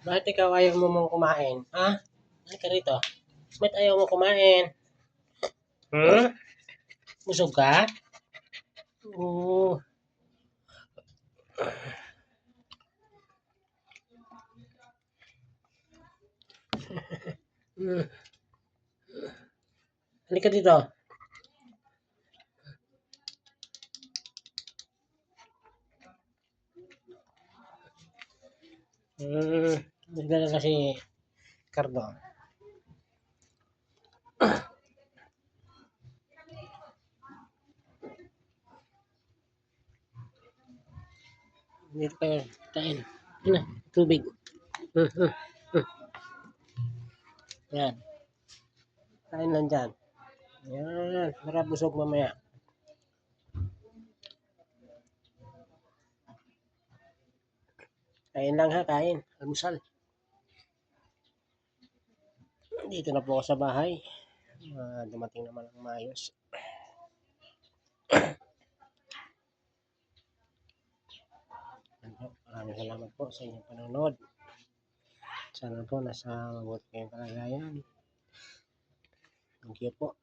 Bakit ikaw ayaw mo mong kumain? Ha? Halika rito. Ba't ayaw mo kumain? Hmm? Busog ka? Oo. Hmm. Halika dito. Nagdala kasi Cardo. Dito kayo. Kain. Yan na. Tubig. Hmm, hmm, hmm. Yan. Kain lang dyan. Yan. Para busog mamaya. Kain lang ha. Kain. Almusal. Dito na po ako sa bahay. Dumating naman ang maayos. Maraming salamat po sa inyong panonood. Sana po nasa mabuti kayong kalagayan. Thank you po.